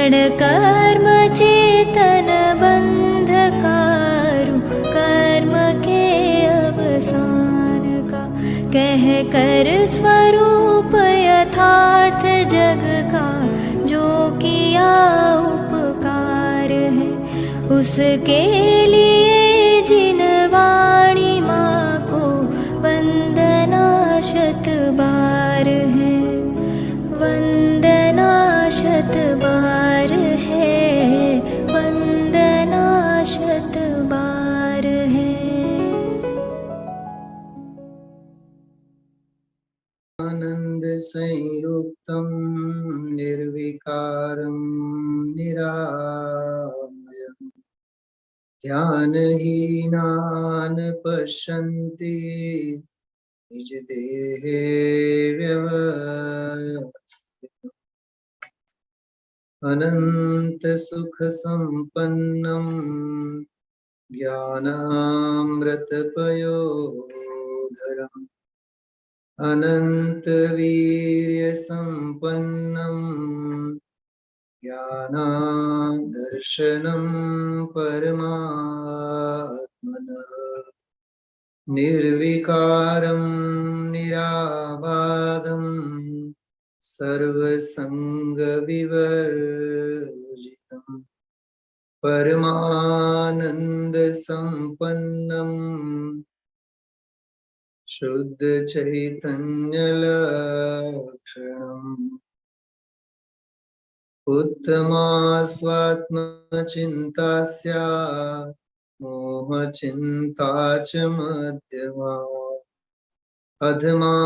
क्षण कर्म चेतन बंधकारु कर्म के अवसान का, कह कर स्वरूप यथार्थ जग का जो किया उपकार है, उसके लिए जिन वाणी माँ को वंदना शत बार है, वंदना शत बार है, वंदना शत बार है। आनंद संयुक्तम निर्विकारम निरामयम्, ध्यानहीनान् पश्यन्ति निज देहे व्यवस्थितम्, अनंत सुख संपन्नम् ज्ञानामृत पयोधरम्, अनंत वीर्य संपन्नम् ज्ञानादर्शनम् परमात्मनः, निर्विकारं निराबाधं सर्वसंगविवर्जितम्, परमानंद संपन्नम् शुद्ध चैतन्य लक्षणम्, उत्तमा स्वात्मचिन्ता स्यात् मोहचिन्ता च मध्यमा, अधमा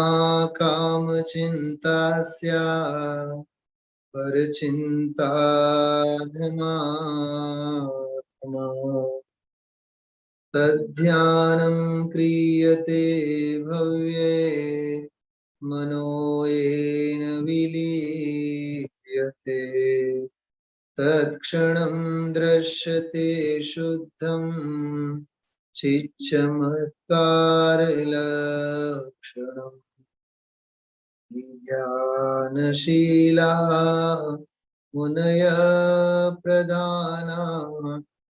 कामचिन्ता स्यात् परचिन्ता धमात्मा, तद्ध्यानं क्रियते भव्ये मनो येन विलीयते, तत्क्षणं दृश्यते शुद्धं चिच्चमत्कारलक्षणम्, ध्यानशीला मुनयः प्रधाना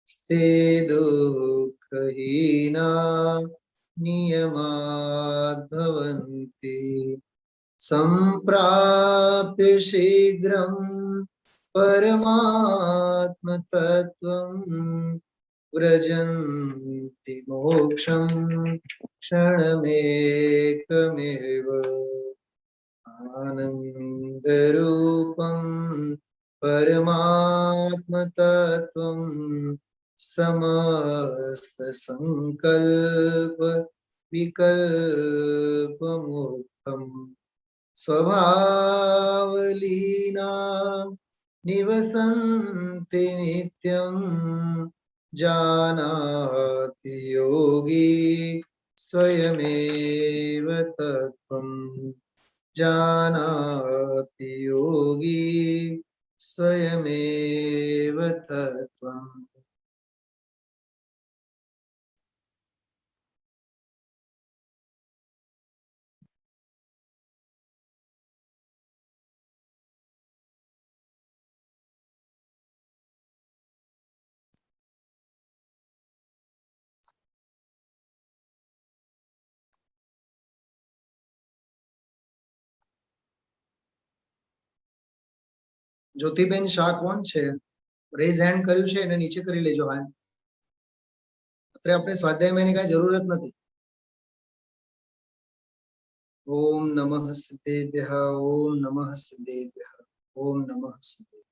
स्ते दुःखहीना नियमात् भवन्ति, सम्प्राप्य शीघ्रं परमात्मतत्त्वं व्रजन्ति मोक्षं क्षणमेकमेव, आनन्दरूपं परमात्मतत्त्वं समस्तसंकल्प विकल्पमुक्तम्, स्वभावलीना निवसन्ति नित्यं, जानाति योगी स्वयमेव तत्त्वं, जानाति योगी स्वयमेव तत्त्वम्। જ્યોતિબેન શાહ કોણ છે? રેઝ હેન્ડ કર્યું છે એને નીચે કરી લેજો. હા, અત્યારે આપણે સ્વાધ્યાયમાં એની કાંઈ જરૂરત નથી. ઓમ નમઃ સિદ્ધેભ્યઃ, ઓમ નમઃ સિદ્ધેભ્યઃ, ઓમ નમઃ સિદ્ધેભ્યઃ.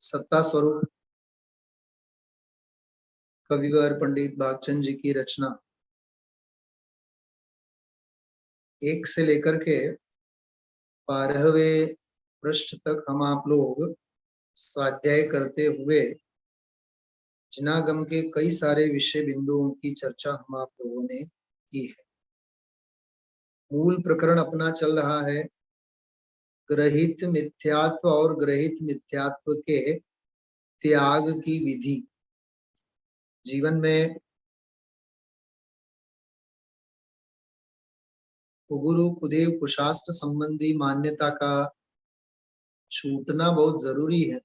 सत्ता स्वरूप कविवर पंडित भागचंद जी की रचना 1 से लेकर के 12वें पृष्ठ तक हम आप लोग स्वाध्याय करते हुए जिनागम के कई सारे विषय बिंदुओं की चर्चा हम आप लोगों ने की है। मूल प्रकरण अपना चल रहा है ग्रहित मिथ्यात्व और ग्रहित मिथ्यात्व के त्याग की विधि। जीवन में कुगुरु कुदेव कुशास्त्र संबंधी मान्यता का छूटना बहुत जरूरी है,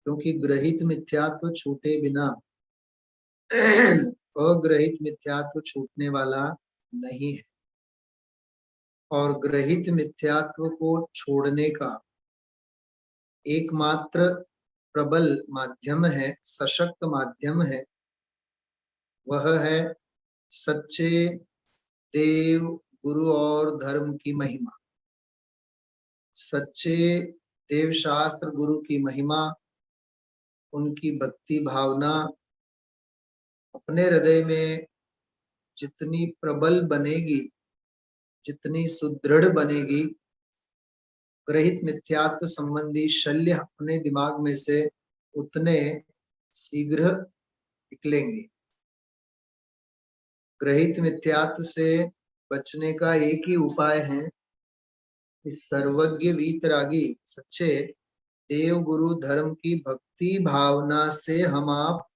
क्योंकि ग्रहित मिथ्यात्व छूटे बिना अग्रहित मिथ्यात्व छूटने वाला नहीं है। और ग्रहित मिथ्यात्व को छोड़ने का एकमात्र प्रबल माध्यम है, सशक्त माध्यम है, वह है सच्चे देव गुरु और धर्म की महिमा। सच्चे देव शास्त्र गुरु की महिमा, उनकी भक्ति भावना अपने हृदय में जितनी प्रबल बनेगी, जितनी सुदृढ़ बनेगी, ग्रहित मिथ्यात्व संबंधी शल्य अपने दिमाग में से उतने शीघ्र निकलेंगे। ग्रहित मिथ्यात्व से बचने का एक ही उपाय है, इस सर्वज्ञ वीतरागी सच्चे देव गुरु धर्म की भक्ति भावना से हम आप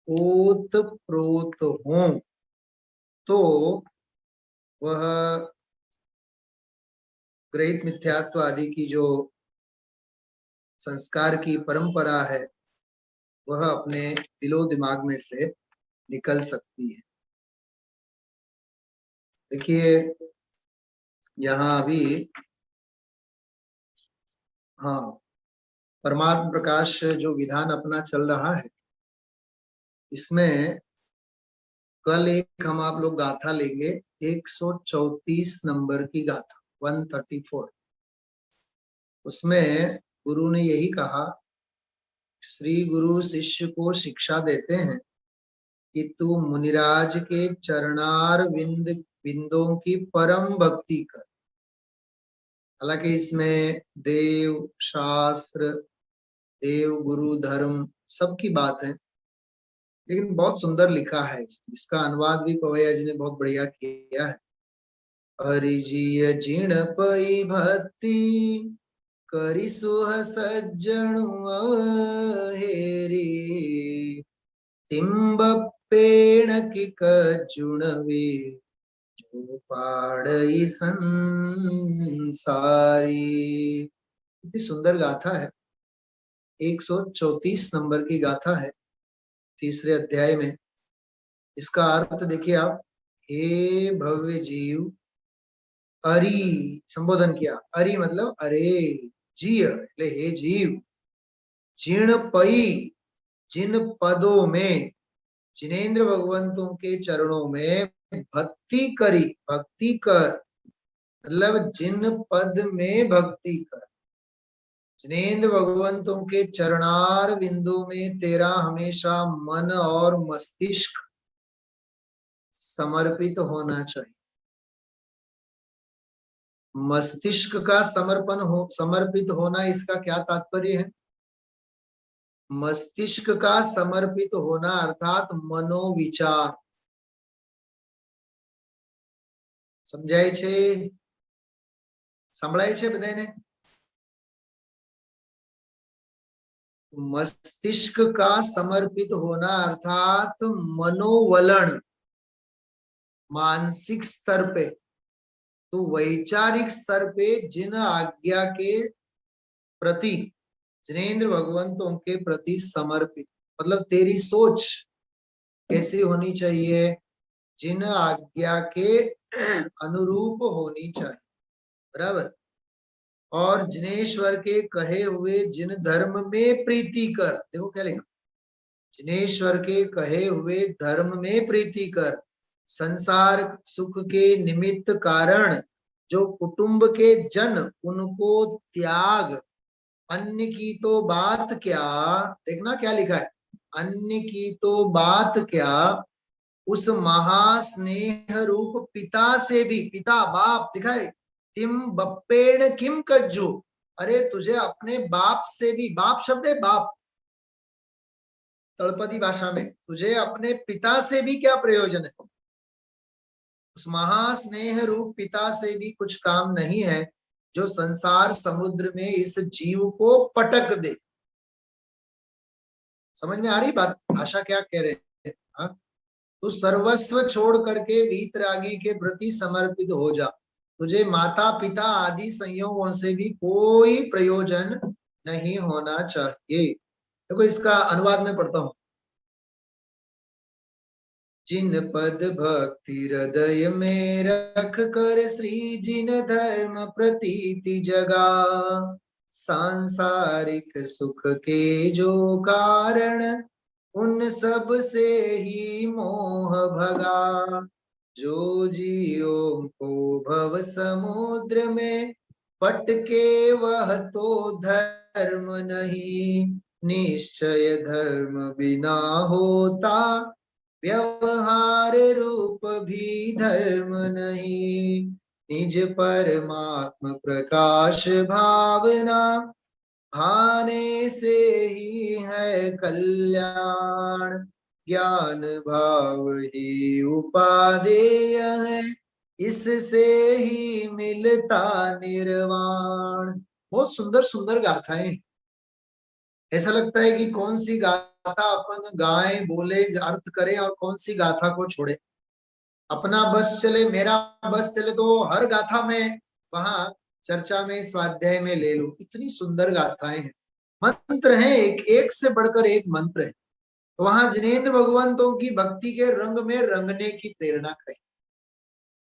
ओत प्रोत हों, तो वह ग्रहित मिथ्यात्व आदि की जो संस्कार की परंपरा है, वह अपने दिलो दिमाग में से निकल सकती है। देखिए यहाँ अभी हाँ, परमात्म प्रकाश जो विधान अपना चल रहा है, इसमें कल एक हम आप लोग गाथा लेंगे, 134 नंबर की गाथा 134। उसमें गुरु ने यही कहा, श्री गुरु शिष्य को शिक्षा देते हैं कि तू मुनिराज के चरणार बिंदों की परम भक्ति कर। हालांकि इसमें देव शास्त्र, देव गुरु धर्म सबकी बात है, लेकिन बहुत सुंदर लिखा है। इसका अनुवाद भी पवैया जी ने बहुत बढ़िया किया है। हरिजीय जिण पई भक्ति करी सुह सज्जनु हेरी, तिम्ब पेण की कजुणवे जो पाड़ई संसारी। इतनी सुंदर गाथा है, 134 नंबर की गाथा है, तीसरे अध्याय में। इसका अर्थ देखिए आप, हे भव्य जीव, अरि संबोधन किया, अरि मतलब अरे जीव, हे जीव, जिण पई, जिन पदों में, जिनेन्द्र भगवंतों के चरणों में भक्ति करी, भक्ति कर मतलब जिन पद में भक्ति कर, जिनेन्द्र भगवंतों के चरणार बिंदु में तेरा हमेशा मन और मस्तिष्क समर्पित होना चाहिए। मस्तिष्क का समर्पित होना, इसका क्या तात्पर्य है? मस्तिष्क का समर्पित होना अर्थात मनोविचार। समझाय छे? संभळाय छे बधाने? मस्तिष्क का समर्पित होना अर्थात मनोवलन, मानसिक स्तर पे, तो वैचारिक स्तर पे जिन आज्ञा के प्रति, जिनेन्द्र भगवंतों के प्रति समर्पित, मतलब तेरी सोच कैसी होनी चाहिए? जिन आज्ञा के अनुरूप होनी चाहिए, बराबर। और जिनेश्वर के कहे हुए जिन धर्म में प्रीति कर, देखो क्या लिखा, जिनेश्वर के कहे हुए धर्म में प्रीति कर, संसार सुख के निमित्त कारण जो कुटुंब के जन उनको त्याग, अन्य की तो बात क्या, देखना क्या लिखा है, अन्य की तो बात क्या, उस महास्नेह रूप पिता से भी, पिता बाप लिखा है, तिम बप्पेण किम कज्जु, अरे तुझे अपने बाप से भी, बाप शब्द है बाप तलपदी भाषा में, तुझे अपने पिता से भी क्या प्रयोजन है? उस महास्नेह रूप पिता से भी कुछ काम नहीं है जो संसार समुद्र में इस जीव को पटक दे। समझ में आ रही बात? भाषा क्या कह रहे हैं? तू सर्वस्व छोड़ करके वीतरागी के प्रति समर्पित हो जा। तुझे माता पिता आदि संयोगों से भी कोई प्रयोजन नहीं होना चाहिए। देखो इसका अनुवाद में पढ़ता हूं। जिन पद भक्ति हृदय में रख कर श्री जिन धर्म प्रतीति जगा, सांसारिक सुख के जो कारण उन सब से ही मोह भगा। जो जीवों को भव समुद्र में पटके वह तो धर्म नहीं, निश्चय धर्म बिना होता व्यवहार रूप भी धर्म नहीं। निज परमात्म प्रकाश भावना भाने से ही है कल्याण, ज्ञान भाव ही उपादेय है, इससे ही मिलता निर्वाण। बहुत सुंदर सुंदर गाथाएं। ऐसा लगता है कि कौन सी गाथा अपन गाएं, बोले, अर्थ करें और कौन सी गाथा को छोड़े। अपना बस चले, मेरा बस चले तो हर गाथा में वहां चर्चा में, स्वाध्याय में ले लो। इतनी सुंदर गाथाएं हैं, मंत्र हैं, एक एक से बढ़कर एक मंत्र है। तो वहां जिनेंद्र भगवंतों की भक्ति के रंग में रंगने की प्रेरणा करें।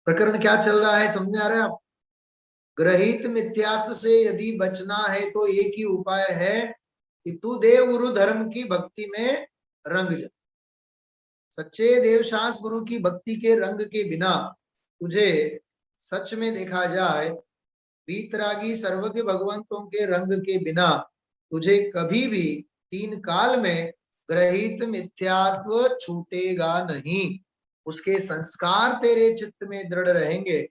प्रकरण क्या चल रहा है समझ आ रहा है आप? ग्रहित मिथ्यात्व से यदि बचना है तो एक ही उपाय है कि तू देव गुरु धर्म की भक्ति में रंग जा। सच्चे देवशास गुरु की भक्ति के रंग के बिना तुझे सच में देखा जाए वीतरागी सर्वज्ञ भगवंतों के रंग के बिना तुझे कभी भी तीन काल में ग्रहित मिथ्यात्व छूटेगा नहीं। उसके संस्कार तेरे चित्त में दृढ़ रहेंगे।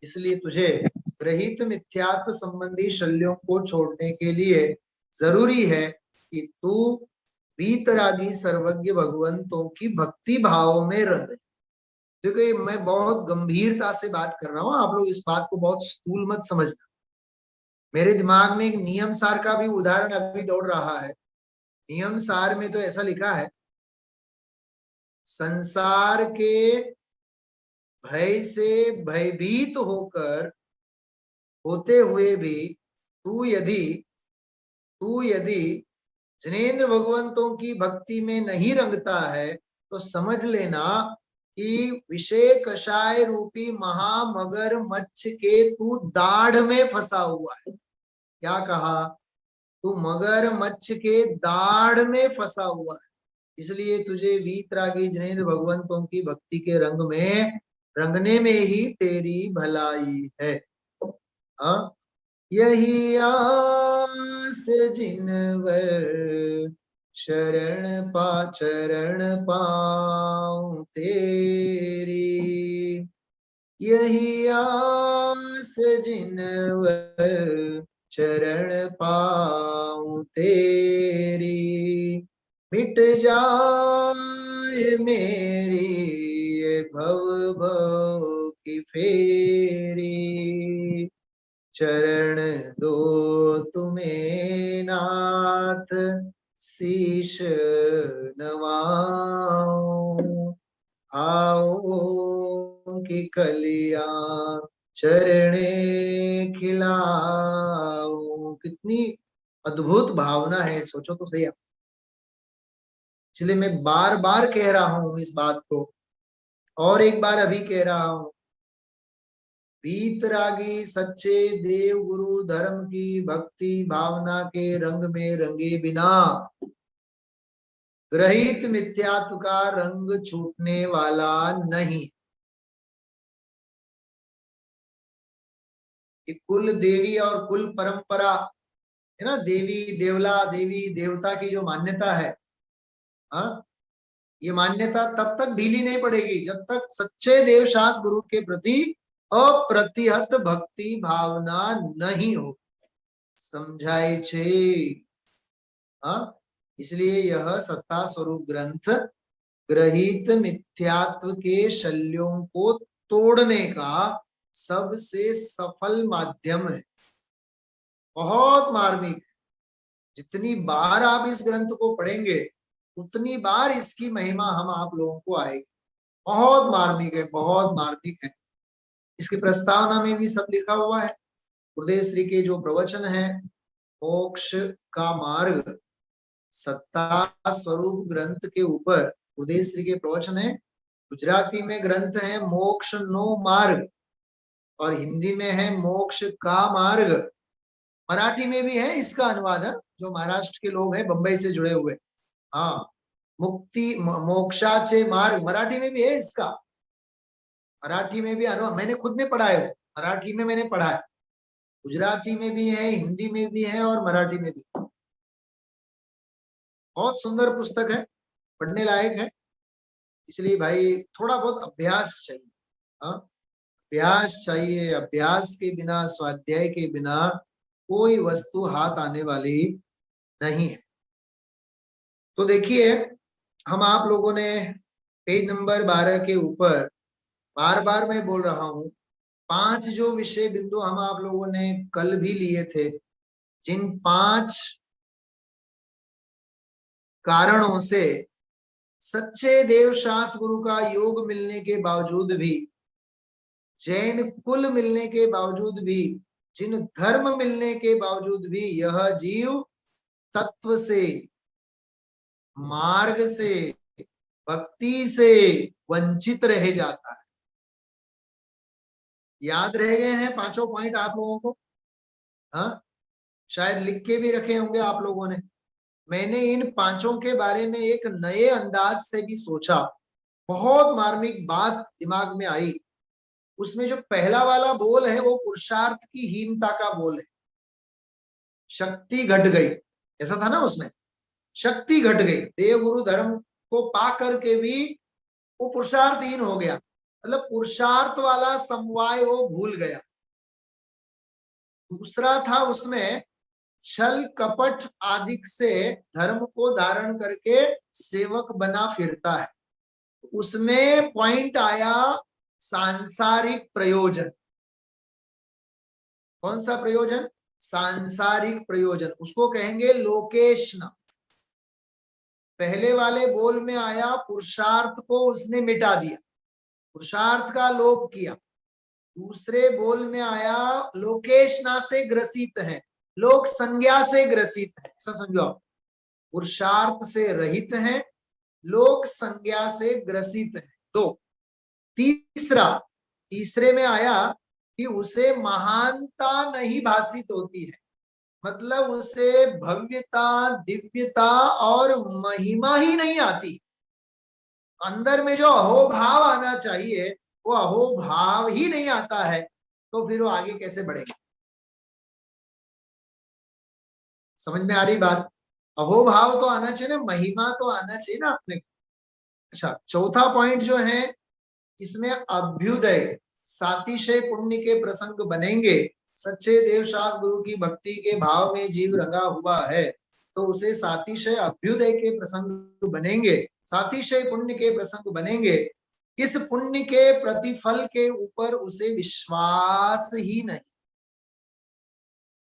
इसलिए तुझे ग्रहित मिथ्यात्व संबंधी शल्यों को छोड़ने के लिए जरूरी है कि तू वीतरागी सर्वज्ञ भगवंतों की भक्ति भाव में रह। देखो मैं बहुत गंभीरता से बात कर रहा हूं, आप लोग इस बात को बहुत स्थूल मत समझना। मेरे दिमाग में एक नियम सार का भी उदाहरण अभी दौड़ रहा है। नियम सार में तो ऐसा लिखा है, संसार के भय से भयभीत होकर होते हुए भी तू यदि जिनेंद्र भगवंतों की भक्ति में नहीं रंगता है तो समझ लेना कि विषय कषाय रूपी महामगर मच्छ के तू दाढ़ में फंसा हुआ है। क्या कहा? तू मगर मच्छ के दाढ़ में फंसा हुआ है। इसलिए तुझे वीतरागी जिनेंद्र भगवंतों की भक्ति के रंग में रंगने में ही तेरी भलाई है। हाँ, यही आस जिनवर चरण पाऊं तेरी, यही आस जिनवर चरण पाऊं तेरी, मिट जाए मेरी ये भव की फेरी, चरण दो तुम्हें नाथ शीश नवाऊं, आओ की कलिया चरणे खिलाऊं। कितनी अद्भुत भावना है, सोचो तो सही आप। इसलिए मैं बार बार कह रहा हूं इस बात को, और एक बार अभी कह रहा हूं, वीतरागी सच्चे देव गुरु धर्म की भक्ति भावना के रंग में रंगे बिना ग्रहित मिथ्यात्व का रंग छूटने वाला नहीं। कुल देवी और कुल परंपरा है ना, देवी देवला देवी देवता की जो मान्यता है, हाँ, ये मान्यता तब तक ढीली नहीं पड़ेगी जब तक सच्चे देवशास गुरु के प्रति अप्रतिहत भक्ति भावना नहीं हो। समझाए छे? हाँ, इसलिए यह सत्ता स्वरूप ग्रंथ ग्रहित मिथ्यात्व के शल्यों को तोड़ने का सबसे सफल माध्यम है। बहुत मार्मिक। जितनी बार आप इस ग्रंथ को पढ़ेंगे उतनी बार इसकी महिमा हम आप लोगों को आएगी। बहुत मार्मिक है, बहुत मार्मिक है। इसकी प्रस्तावना में भी सब लिखा हुआ है। गुरुदेव श्री के जो प्रवचन है मोक्ष का मार्ग सत्ता स्वरूप ग्रंथ के ऊपर गुरुदेव श्री के प्रवचन है। गुजराती में ग्रंथ है मोक्ष नो मार्ग और हिंदी में है मोक्ष का मार्ग। मराठी में भी है इसका अनुवाद है, जो महाराष्ट्र के लोग हैं बंबई से जुड़े हुए। हाँ, मुक्ति मोक्षाचे मार्ग मराठी में भी है इसका। मराठी में भी अनुवाद मैंने खुद में पढ़ा है, मराठी में मैंने पढ़ा है, गुजराती में भी है, हिंदी में भी है और मराठी में भी। बहुत सुंदर पुस्तक है, पढ़ने लायक है। इसलिए भाई थोड़ा बहुत अभ्यास चाहिए। हाँ, अभ्यास चाहिए। अभ्यास के बिना, स्वाध्याय के बिना कोई वस्तु हाथ आने वाली नहीं है। तो देखिए, हम आप लोगों ने पेज नंबर 12 के ऊपर बार बार मैं बोल रहा हूं 5 जो विषय बिंदु हम आप लोगों ने कल भी लिए थे, जिन 5 कारणों से सच्चे देवशास्त्र गुरु का योग मिलने के बावजूद भी, जैन कुल मिलने के बावजूद भी, जिन धर्म मिलने के बावजूद भी यह जीव तत्व से, मार्ग से, भक्ति से वंचित रह जाता है। याद रह गए हैं 5 पॉइंट आप लोगों को? हाँ, शायद लिख के भी रखे होंगे आप लोगों ने। मैंने इन 5 के बारे में एक नए अंदाज से भी सोचा, बहुत मार्मिक बात दिमाग में आई। उसमें जो पहला वाला बोल है वो पुरुषार्थ की हीनता का बोल है। शक्ति घट गई, ऐसा था ना उसमें, शक्ति घट गई। देव गुरु धर्म को पा करके भी वो पुरुषार्थहीन हो गया, मतलब पुरुषार्थ वाला समवाय वो भूल गया। दूसरा था उसमें छल कपट आदि से धर्म को धारण करके सेवक बना फिरता है। उसमें पॉइंट आया सांसारिक प्रयोजन। कौन सा प्रयोजन? सांसारिक प्रयोजन, उसको कहेंगे लोकेशना। पहले वाले बोल में आया पुरुषार्थ को उसने मिटा दिया, पुरुषार्थ का लोप किया। दूसरे बोल में आया लोकेशना से ग्रसित है, लोक संज्ञा से ग्रसित है, ऐसा समझो आप। पुरुषार्थ से रहित है, लोक संज्ञा से ग्रसित है। दो। तीसरे में आया कि उसे महानता नहीं भासित होती है, मतलब उसे भव्यता, दिव्यता और महिमा ही नहीं आती। अंदर में जो अहोभाव आना चाहिए वो अहोभाव ही नहीं आता है, तो फिर वो आगे कैसे बढ़ेगा? समझ में आ रही बात? अहोभाव तो आना चाहिए ना, महिमा तो आना चाहिए ना अपने। अच्छा, चौथा पॉइंट जो है इसमें अभ्युदय, सातिशय पुण्य के प्रसंग बनेंगे। सच्चे देवशास्त्र गुरु की भक्ति के भाव में जीव रंगा हुआ है तो उसे सातिशय अभ्युदय के प्रसंग बनेंगे, सातिशय पुण्य के प्रसंग बनेंगे। इस पुण्य के प्रतिफल के ऊपर उसे विश्वास ही नहीं,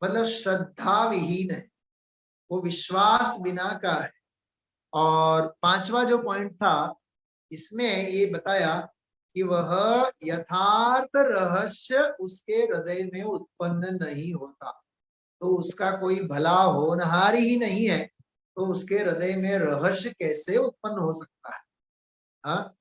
मतलब श्रद्धा विहीन है, वो विश्वास बिना का है। और 5वां जो पॉइंट था इसमें ये बताया कि वह यथार्थ रहस्य उसके हृदय में उत्पन्न नहीं होता, तो उसका कोई भला होनहार ही नहीं है, तो उसके हृदय में रहस्य कैसे उत्पन्न हो सकता है? हाँ,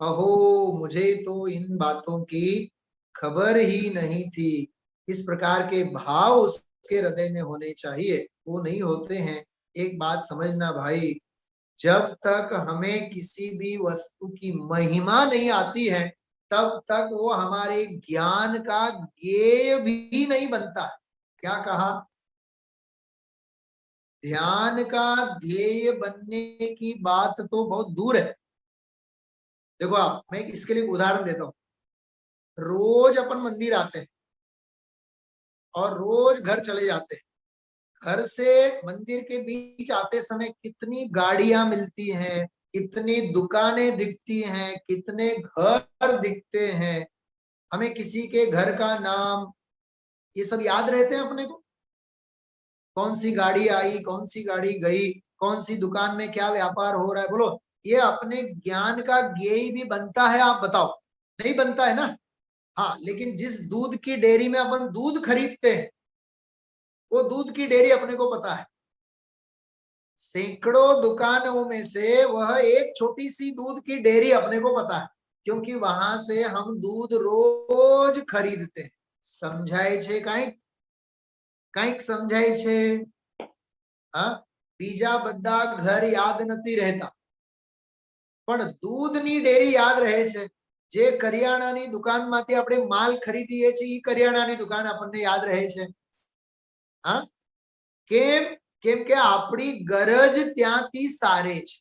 अहो मुझे तो इन बातों की खबर ही नहीं थी। इस प्रकार के भाव उसके हृदय में होने चाहिए, वो नहीं होते हैं। एक बात समझना भाई, जब तक हमें किसी भी वस्तु की महिमा नहीं आती है तब तक वो हमारे ज्ञान का ज्ञेय भी नहीं बनता। क्या कहा? ध्यान का ध्येय बनने की बात तो बहुत दूर है। देखो आप, मैं इसके लिए उदाहरण देता हूं। रोज अपन मंदिर आते हैं और रोज घर चले जाते हैं। घर से मंदिर के बीच आते समय कितनी गाड़ियां मिलती हैं, कितनी दुकानें दिखती हैं, कितने घर दिखते हैं। हमें किसी के घर का नाम ये सब याद रहते हैं अपने को। कौन सी गाड़ी आई, कौन सी गाड़ी गई, कौन सी दुकान में क्या व्यापार हो रहा है, बोलो ये अपने ज्ञान का ज्ञेय भी बनता है? आप बताओ, नहीं बनता है ना? हाँ, लेकिन जिस दूध की डेयरी में अपन दूध खरीदते हैं, वो दूध की डेयरी अपने को पता है। सैकड़ों दुकानों में से वह एक छोटी सी दूध की डेयरी अपने को पता है, क्योंकि वहां से हम दूध रोज खरीदते हैं। समझाय छे? काइक समझाय छे? हाँ, बीजा बधा घर याद नहीं रहता, पण दूधनी डेयरी याद रहे छे। जे करियाणानी दुकानमांथी આપણે માલ ખરીદીએ છીએ, ઈ કરિયાણાની દુકાન આપણને યાદ રહે છે। હા, કેમ? કેમ કે આપણી ગરજ ત્યાંથી સારે છે,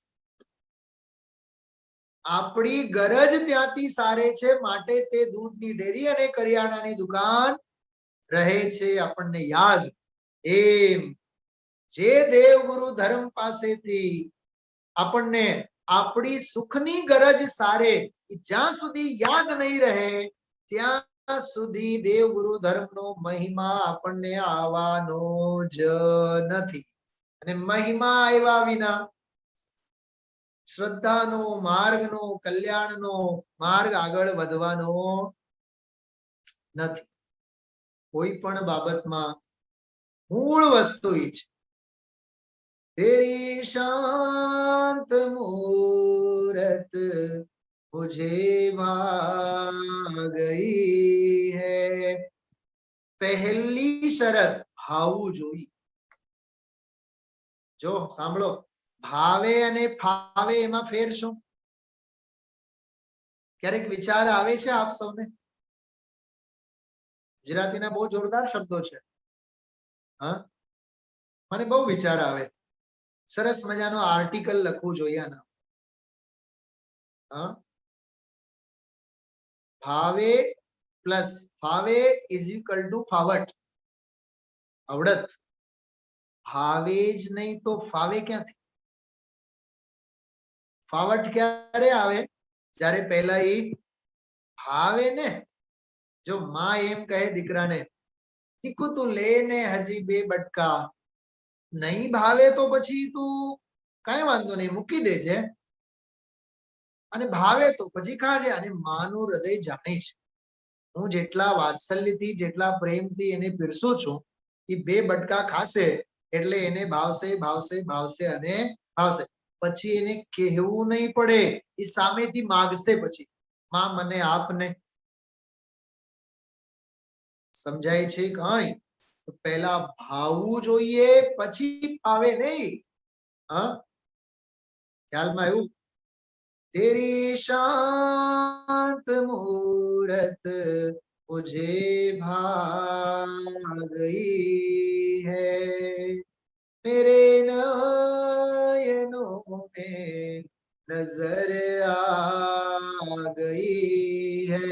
આપણી ગરજ ત્યાંથી સારે છે, માટે તે દૂધની ડેરી અને કરિયાણાની દુકાન રહે છે આપણને યાદ। એમ જે દેવગુરુ ધર્મ પાસેથી આપણને આપણી સુખની ગરજ સારે, જ્યાં સુધી યાદ નહીં રહે ત્યાં સુધી દેવગુરુ ધર્મનો મહિમા આપણને આવવાનો જ નથી। અને મહિમા આવ્યા વિના શ્રદ્ધાનો માર્ગનો કલ્યાણનો માર્ગ આગળ વધવાનો નથી। કોઈ પણ બાબતમાં મૂળ વસ્તુ ઈ છે, तेरी शांत मूरत मुझे भा गई है। पहली शरत भावू जोई। जो सांभळो, भावे अने फावे एमां फेर शुं? क्यारेक विचार आवे छे आप सौने? गुजरातीना बहु जोरदार शब्दों छे। हाँ, मने बहु विचार आवे। सरस मजानो आर्टिकल लखवू जोईए आना। हाँ, भावे प्लस फावे इज इक्वल टू फावट, आवड़त। भावे ज नहीं तो फावे क्यांथी? फावट क्यारे आवे? ज्यारे पहेला ई भावे ने। जो मां एम कहे दीकराने, दीकू तू ले ने हजी बे बटका, नहीं भावे तो पछी तू काई वांधो नहीं, मूकी देजे, अने भावे तो पछी खाजे। अने मानु हृदय जाणे छे, हूँ जेटला वात्सल्यथी जेटला प्रेमथी एने पीरसुं छुं, ई बे बटका खाशे एटले एने भावशे भावशे भावशे अने भावशे। पछी एने कहेवुं नहीं पड़े, ई सामेथी मागशे पछी, मां मने आपने। समझाय छे काई? तो पहला भावવું જોઈએ, પછી ભાવે नहीं। हाँ, ख्याल में आव्યું? तेरी शांत मूरत मुझे भा गई है, मेरे नयनों में नजर आ गई है।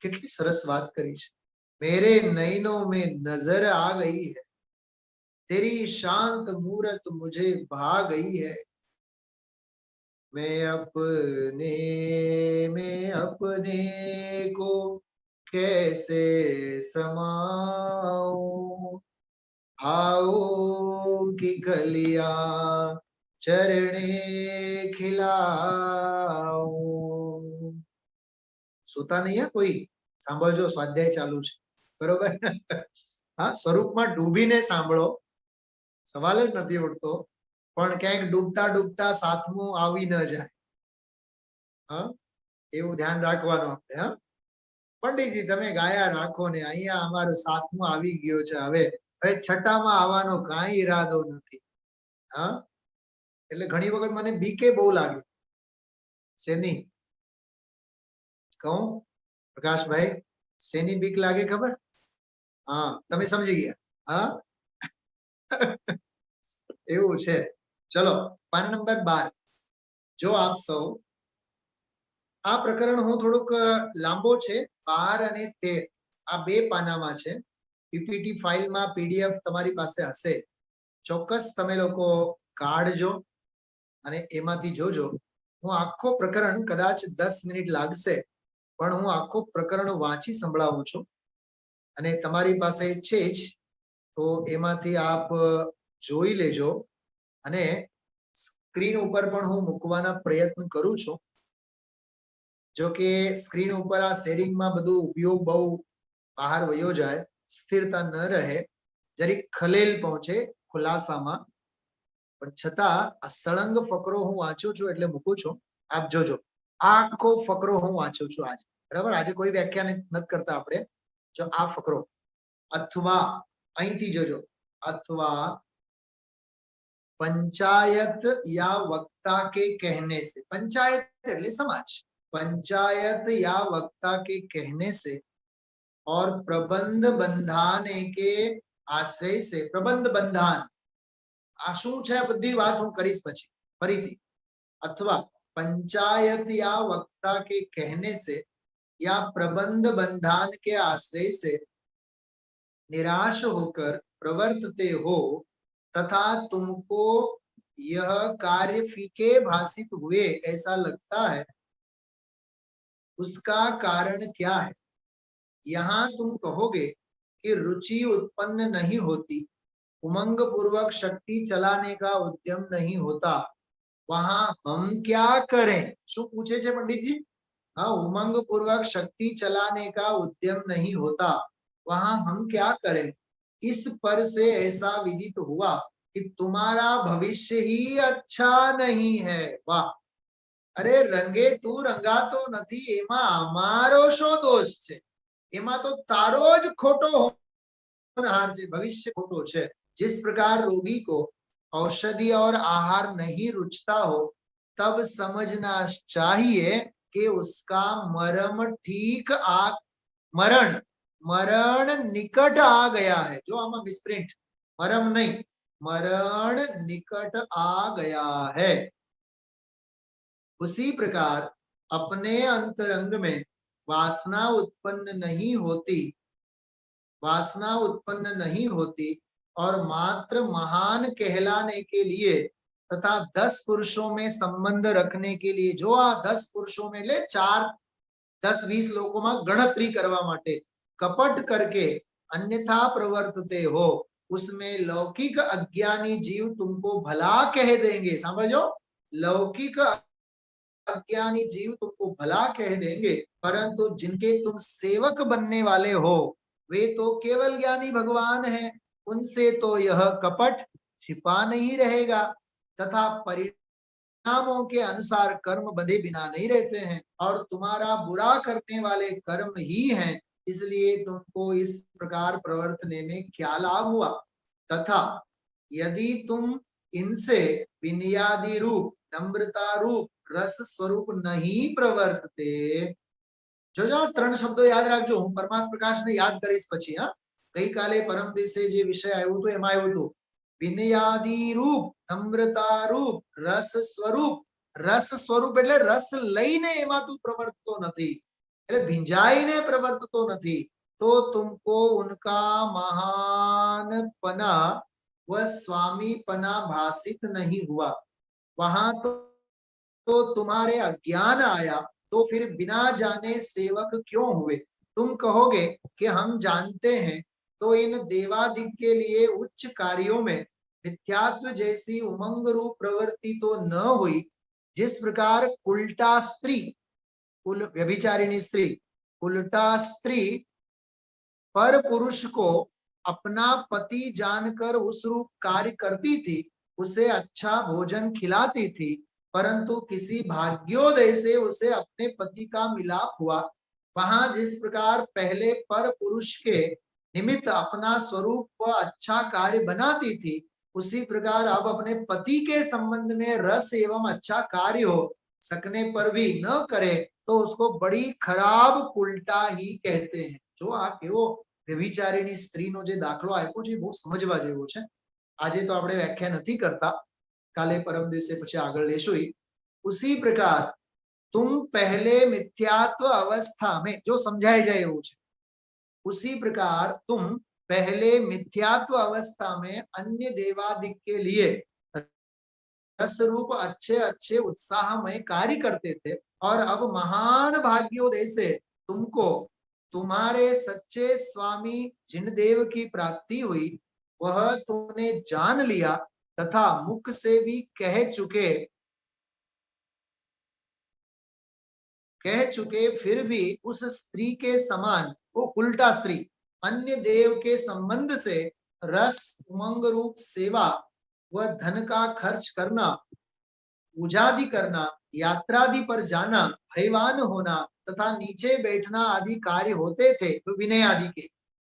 कितनी सरस बात करी छे, मेरे नयनों में नजर आ गई है, तेरी शांत मूरत मुझे भा गई है। मैं अपने को कैसे समाऊं, भावों की कलियां चरणे खिलाऊं। सुता नहीं है कोई? सांभळजो, स्वाध्याय चालू छे, बरोबर? हाँ, स्वरूपमां डूबीने सांभळो, सवाल ज नथी उठतो, पण क्यांक डूबता डूबता सातमું આવી न जाय। हाँ, एवुं ध्यान राखवानुं आपणे। हाँ, पंडितजी तमे गाया राखो ने, अहींया अमारो सातમું આવી गयो छे, हवे छठामां आवવાનો काई इरादो नथी। हाँ, એટલે ઘણી વખત મને બીકે બહુ લાગે। શેની कहूं प्रकाश भाई? सेनी बीक लागे खबर? हाँ, तमे समझी गया। हाँ, एवं छे। चलो, पाना नंबर 12। जो आप सौ आ प्रकरण हूँ थोड़ुंक लांबो छे, 12 અને 13 आ बे पानामां छे। पीपीटी फाइल में पीडीएफ तमारी पासे हशे, चोक्कस तमे लोको काढजो अने एमांथी जोजो। हूँ आखो प्रकरण कदाच 10 मिनिट लागशे, पण हूँ आखो प्रकरण वांची संभळावुं छुं अने तमारी पासे छे ज, तो एमांथी आप जोई लेजो અને સ્ક્રીન ઉપર પણ હું મૂકવાના પ્રયત્ન કરું છું. જો કે સ્ક્રીન ઉપર આ શેરિંગમાં બધું ઉપયોગ બહુ બહાર વયો જાય, સ્થિરતા ન રહે, જરીક ખલેલ પહોંચે ખુલાસામાં, પણ છતાં આ સળંગ ફકરો હું વાંચું છું એટલે મૂકું છું. આપ જોજો, આખો ફકરો હું વાંચું છું આજે, બરાબર. આજે કોઈ વ્યાખ્યા નથી કરતા આપણે. જો આ ફકરો, અથવા અહીંથી જોજો, અથવા पंचायत या वक्ता के कहने से, पंचायत એટલે સમાજ, पंचायत या वक्ता के कहने से और प्रबंध बंधाने के आश्रय से, प्रबंध बंधान આ શું છે બધી વાત હું કરીશ પછી ફરીથી. અથવા पंचायत या वक्ता के कहने से या प्रबंध बंधान के आश्रय से निराश होकर प्रवर्तते हो तथा तुमको यह कार्य फीके भासित हुए ऐसा लगता है, उसका कारण क्या है? यहाँ तुम कहोगे कि रुचि उत्पन्न नहीं होती, उमंग पूर्वक शक्ति चलाने का उद्यम नहीं होता, वहां हम क्या करें? शू पूछे छे पंडित जी? हाँ, उमंग पूर्वक शक्ति चलाने का उद्यम नहीं होता, वहां हम क्या करें? इस पर से ऐसा विदित हुआ कि तुम्हारा भविष्य ही अच्छा नहीं है. वाह! अरे रंगे तू रंगातो નથી, એમાં અમારો શો દોષ છે? એમાં તો તારો જ ખોટો હોનહાર છે, ભવિષ્ય ખોટો છે. जिस प्रकार रोगी को औषधि और आहार नहीं रुचता हो, तब समझना चाहिए कि उसका मरण निकट आ गया है. जो आमा मिसप्रिंट, मरम नहीं, मरण निकट आ गया है. उसी प्रकार अपने अंतरंग में वासना उत्पन्न नहीं होती और मात्र महान कहलाने के लिए तथा 10 पुरुषों में संबंध रखने के लिए, जो आ 10 पुरुषों में ले 4, 10, 20 लोगों में गणतरी करवा माटे कपट करके अन्यथा प्रवर्तते हो, उसमें लौकिक अज्ञानी जीव तुमको भला कह देंगे. समझो, लौकिक अज्ञानी जीव तुमको भला कह देंगे, परंतु जिनके तुम सेवक बनने वाले हो वे तो केवल ज्ञानी भगवान है, उनसे तो यह कपट छिपा नहीं रहेगा तथा परिणामों के अनुसार कर्म बंधे बिना नहीं रहते हैं, और तुम्हारा बुरा करने वाले कर्म ही हैं, इसलिए तुमको इस प्रकार प्रवर्तने में क्या लाभ हुआ? तथा यदि तुम इनसे विनयादि रूप, नम्रता रूप रस स्वरूप नहीं प्रवर्तते. जो 3 शब्दों याद रखजो, हूँ परमात्मा प्रकाश ने याद करीश पछी. हाँ, गई काले परम दिवसे जे विषय आव्यो तो एमां आव्युं हतुं विनयादि रूप, नम्रता रूप, रस स्वरूप. रस स्वरूप એટલે રસ લઈને એમાં તું પ્રવર્તતો નથી, એટલે ભીંજાઈને પ્રવર્તતો નથી, तो तुमको उनका महानपना व स्वामीपना भासित नहीं हुआ. वहां तो तुम्हारे अज्ञान आया, तो फिर बिना जाने सेवक क्यों हुए? तुम कहोगे कि हम जानते हैं, तो इन देवादिक के लिए उच्च कार्यों में मिथ्यात्व जैसी उमंग रूप प्रवृत्ति तो न हुई, जिस प्रकार उल्टा स्त्री, व्यभिचारिणी स्त्री, उल्टा स्त्री पर पुरुष को अपना पति जानकर उस रूप कार्य करती थी, उसे अच्छा भोजन खिलाती थी, परंतु किसी भाग्योदय से उसे अपने पति का मिलाप हुआ. वहां जिस प्रकार पहले पर पुरुष के निमित्त अपना स्वरूप व अच्छा कार्य बनाती थी, उसी प्रकार अब अपने पति के संबंध में रस एवं अच्छा कार्य हो सकने पर भी न करे, तो उसको बड़ी खराब उल्टा ही कहते हैं. जो आ केवो व्यभिचारिणी स्त्रीनो जे दाखलो आप्यो छे बहुत समझवा जेवो छे. आजे तो आपणे व्याख्या नहीं करता, काले परम दिवसे पछी आगळ लेशुं. उसी प्रकार तुम पहले मिथ्यात्व अवस्था में, जो समझाई जाए एवुं छे, उसी प्रकार तुम पहले मिथ्यात्व अवस्था में अन्य देवादिक के लिए रस रूप अच्छे अच्छे उत्साहमय कार्य करते थे, और अब महान भाग्योदय से तुमको तुम्हारे सच्चे स्वामी जिन देव की प्राप्ति हुई, वह तुमने जान लिया तथा मुख से भी कह चुके फिर भी उस स्त्री के समान वो उल्टा स्त्री अन्य देव के संबंध से रस उमंग रूप सेवा व धन का खर्च करना, पूजादि करना, यात्रादि पर जाना, भयवान होना तथा नीचे बैठना आदि कार्य होते थे विनय आदि के,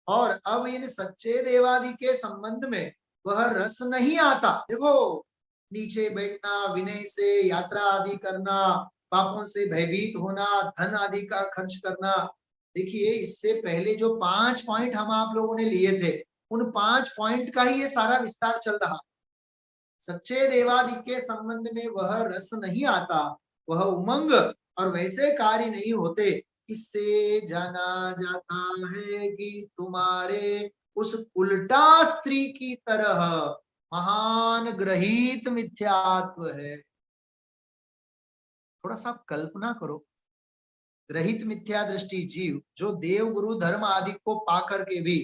और अब इन सच्चे देवादि के संबंध में वह रस नहीं आता। देखो, नीचे बैठना, विनय से यात्रा आदि करना, पापों से भयभीत होना, धन आदि का खर्च करना। देखिए, इससे पहले जो 5 पॉइंट हम आप लोगों ने लिए थे, उन 5 पॉइंट का ही ये सारा विस्तार चल रहा। सच्चे देवादि के संबंध में वह रस नहीं आता, वह उमंग और वैसे कार्य नहीं होते। इससे जाना जाता है कि तुम्हारे उस उल्टा स्त्री की तरह महान ग्रहित मिथ्यात्व है। थोड़ा सा कल्पना करो, ग्रहित मिथ्या दृष्टि जीव जो देव गुरु धर्म आदि को पाकर के भी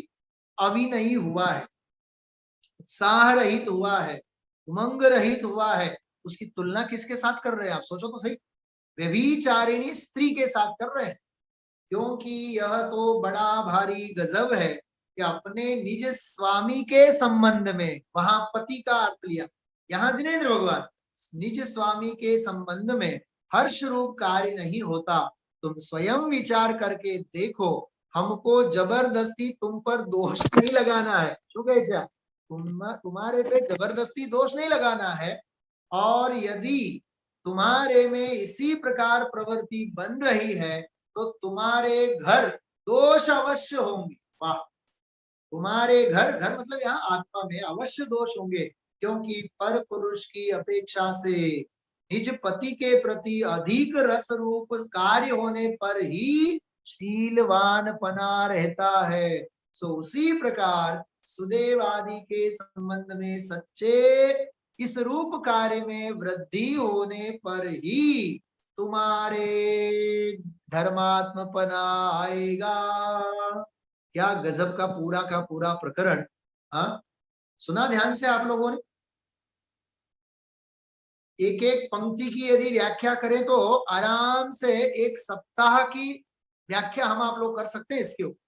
अभी नहीं हुआ है, उत्साह रहित हुआ है, उमंग रहित हुआ है, उसकी तुलना किसके साथ कर रहे हैं? आप सोचो तो सही, व्यभिचारिणी स्त्री के साथ कर रहे हैं। क्योंकि यह तो बड़ा भारी गजब है कि अपने निज स्वामी के संबंध में, वहां पति का अर्थ लिया, यहाँ जिनेंद्र भगवान, निज स्वामी के संबंध में हर्ष रूप कार्य नहीं होता। तुम स्वयं विचार करके देखो, हमको जबरदस्ती तुम पर दोष नहीं लगाना है। तुम्हारे पे जबरदस्ती दोष नहीं लगाना है, और यदि तुम्हारे में इसी प्रकार प्रवृत्ति बन रही है तो तुम्हारे घर दोष अवश्य होंगे। वाह, तुम्हारे घर, घर मतलब यहाँ आत्मा में अवश्य दोष होंगे, क्योंकि पर पुरुष की अपेक्षा से निज पति के प्रति अधिक रस रूप कार्य होने पर ही शीलवान पना रहता है। सो उसी प्रकार सुदेव आदि के संबंध में सच्चे इस रूप कार्य में वृद्धि होने पर ही तुम्हारे धर्मात्मपना आएगा। क्या गजब का पूरा प्रकरण। हाँ, सुना ध्यान से आप लोगों ने? एक एक पंक्ति की यदि व्याख्या करें तो आराम से 1 सप्ताह की व्याख्या हम आप लोग कर सकते हैं इसके ऊपर।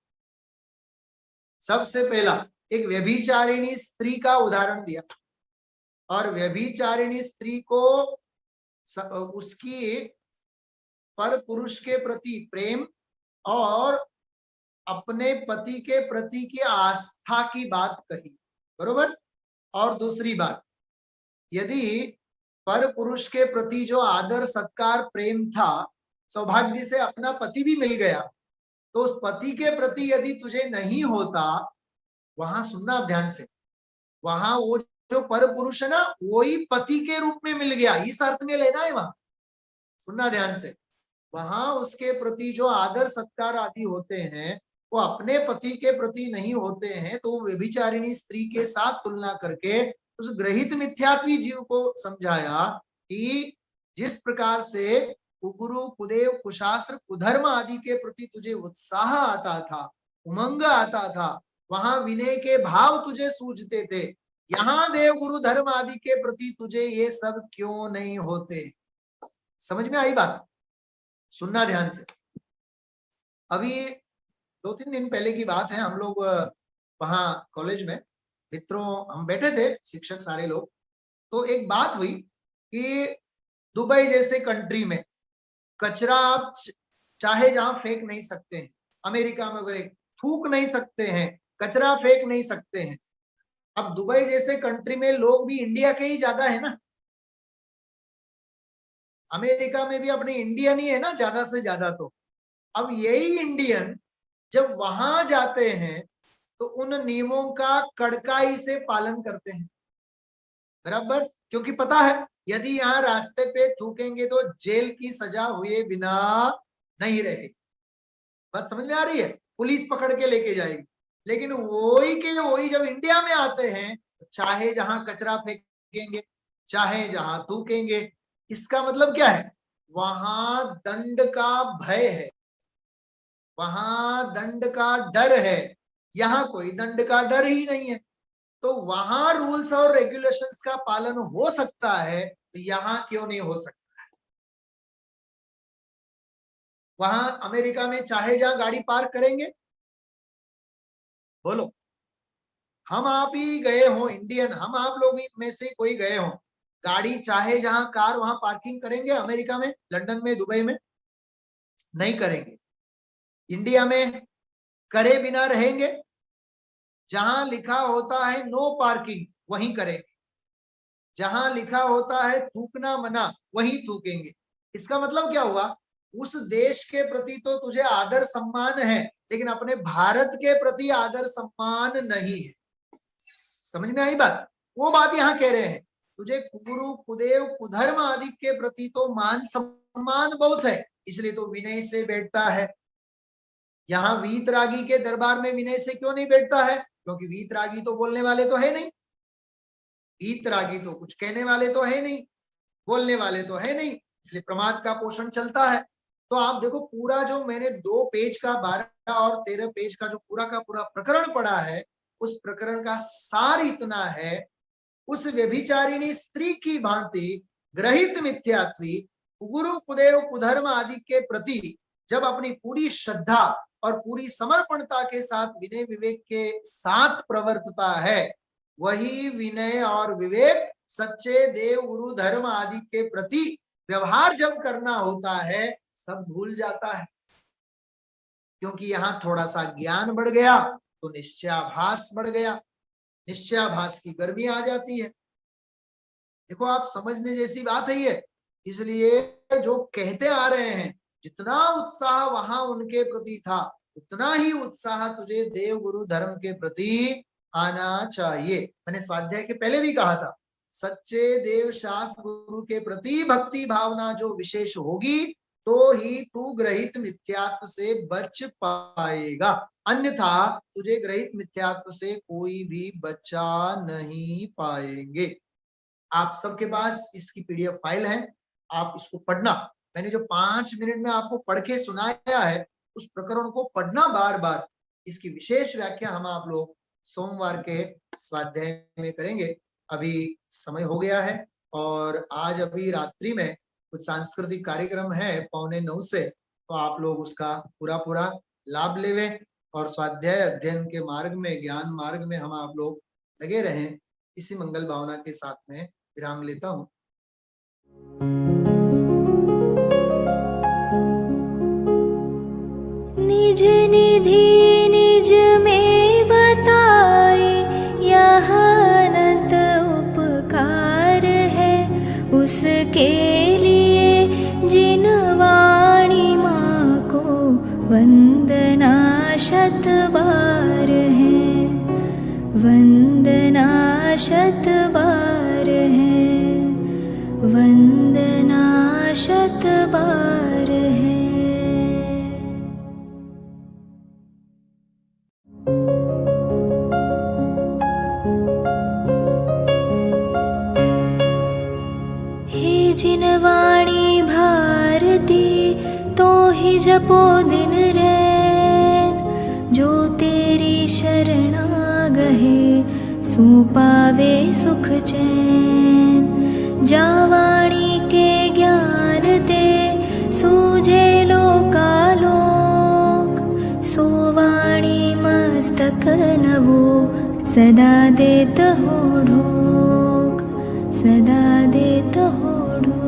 सबसे पहला एक व्यभिचारिणी स्त्री का उदाहरण दिया, और व्यभिचारिणी स्त्री को उसकी पर पुरुष के प्रति प्रेम और अपने पति के प्रति की आस्था की बात कही, बरोबर। और दूसरी बात, यदि पर पुरुष के प्रति जो आदर सत्कार प्रेम था, सौभाग्य से अपना पति भी मिल गया, तो उस पति के प्रति यदि तुझे नहीं होता, वहां सुनना ध्यान से, वहां वो जो पर पुरुष है ना, वही पति के रूप में मिल गया, इस अर्थ में लेना है। वहां सुनना ध्यान से, वहां उसके प्रति जो आदर सत्कार आदि होते हैं वो अपने पति के प्रति नहीं होते हैं, तो व्यभिचारिणी स्त्री के साथ तुलना करके उस ग्रहित मिथ्यात्वी जीव को समझाया कि जिस प्रकार से कुगुरु कुदेव कुशास्त्र कुधर्म आदि के प्रति तुझे उत्साह आता था, उमंग आता था, वहां विनय के भाव तुझे सूझते थे, यहाँ देव गुरु धर्म आदि के प्रति तुझे ये सब क्यों नहीं होते? समझ में आई बात? सुनना ध्यान से। अभी 2-3 दिन पहले की बात है, हम लोग वहां कॉलेज में मित्रों हम बैठे थे, शिक्षक सारे लोग, तो एक बात हुई कि दुबई जैसे कंट्री में कचरा आप चाहे जहां फेंक नहीं सकते हैं, अमेरिका में अगर थूक नहीं सकते हैं, कचरा फेंक नहीं सकते हैं। अब दुबई जैसे कंट्री में लोग भी इंडिया के ही ज्यादा है ना, अमेरिका में भी अपने इंडियन ही है ना ज्यादा से ज्यादा। तो अब यही इंडियन जब वहां जाते हैं तो उन नियमों का कड़काई से पालन करते हैं, बराबर, क्योंकि पता है यदि यहाँ रास्ते पे थूकेंगे तो जेल की सजा हुए बिना नहीं रहेगी। बात समझ में आ रही है? पुलिस पकड़ के लेके जाएगी। लेकिन वही के वही जब इंडिया में आते हैं, चाहे जहां कचरा फेंकेंगे, चाहे जहां थूकेंगे, इसका मतलब क्या है? वहां दंड का भय है, वहां दंड का डर है। यहाँ कोई दंड का डर ही नहीं है। तो वहां रूल्स और रेगुलेशंस का पालन हो सकता है, तो यहां क्यों नहीं हो सकता है? वहां अमेरिका में चाहे जहां गाड़ी पार्क करेंगे, बोलो, हम आप ही गए हो, इंडियन हम आप लोग में से कोई गए हो, गाड़ी चाहे जहां कार वहां पार्किंग करेंगे? अमेरिका में, लंदन में, दुबई में? नहीं करेंगे। इंडिया में करे बिना रहेंगे? जहां लिखा होता है नो पार्किंग वहीं करेंगे, जहां लिखा होता है थूकना मना वहीं थूकेंगे। इसका मतलब क्या हुआ? उस देश के प्रति तो तुझे आदर सम्मान है, लेकिन अपने भारत के प्रति आदर सम्मान नहीं है। समझ में आई बात? वो बात यहाँ कह रहे हैं, तुझे कुगुरु कुदेव कुधर्म आदि के प्रति तो मान सम्मान बहुत है, इसलिए तो विनय से बैठता है। यहाँ वीतरागी के दरबार में विनय से क्यों नहीं बैठता है? क्योंकि वीतरागी तो बोलने वाले तो है नहीं, वीतरागी तो कुछ कहने वाले तो है नहीं, बोलने वाले तो है नहीं, इसलिए प्रमाद का पोषण चलता है। तो आप देखो, पूरा जो मैंने 2 पेज का 12 और 13 पेज का जो पूरा का पूरा प्रकरण पढ़ा है, उस प्रकरण का सार इतना है, उस व्यभिचारिणी स्त्री की भांति ग्रहित मिथ्यात्वी गुरु कुदेव कुधर्म आदि के प्रति जब अपनी पूरी श्रद्धा और पूरी समर्पणता के साथ विनय विवेक के साथ प्रवर्तता है, वही विनय और विवेक सच्चे देव गुरु धर्म आदि के प्रति व्यवहार जब करना होता है, सब भूल जाता है। क्योंकि यहाँ थोड़ा सा ज्ञान बढ़ गया तो निश्चयाभास बढ़ गया, निश्चयाभास की गर्मी आ जाती है। देखो, आप समझने जैसी बात है ये। इसलिए जो कहते आ रहे हैं, जितना उत्साह वहां उनके प्रति था, उतना ही उत्साह तुझे देव गुरु धर्म के प्रति आना चाहिए। मैंने स्वाध्याय के पहले भी कहा था, सच्चे देव शास्त्र गुरु के प्रति भक्ति भावना जो विशेष होगी, तो ही तू ग्रहित मिथ्यात्व से बच पाएगा, अन्यथा तुझे ग्रहित मिथ्यात्व से कोई भी बचा नहीं पाएंगे। आप सबके पास इसकी पीडीएफ फाइल है, आप इसको पढ़ना। मैंने जो 5 मिनट में आपको पढ़ के सुनाया है, उस प्रकरण को पढ़ना बार बार। इसकी विशेष व्याख्या हम आप लोग सोमवार के स्वाध्याय में करेंगे। अभी समय हो गया है और आज अभी रात्रि में कुछ सांस्कृतिक कार्यक्रम है 8:45 से, तो आप लोग उसका पूरा लाभ लेवे और स्वाध्याय अध्ययन के मार्ग में, ज्ञान मार्ग में हम आप लोग लगे रहें। इसी मंगल भावना के साथ में विराम लेता हूँ। निज निधि निज में बताए, यह अनंत उपकार है उसके लिए जिन वाणी माँ को वंदना शत बार है, वंदना शत बार है, वंदना शत बार है। हे जिन वाणी भारती, तो ही जपो दिन रैन, जो तेरी शरणा गहे सो पावे सुख चैन। जा वाणी के ज्ञान ते सूझे लोकालोक, सो वाणी मस्तक नवो सदा देत हो ढोक, सदा देत हो ढोक।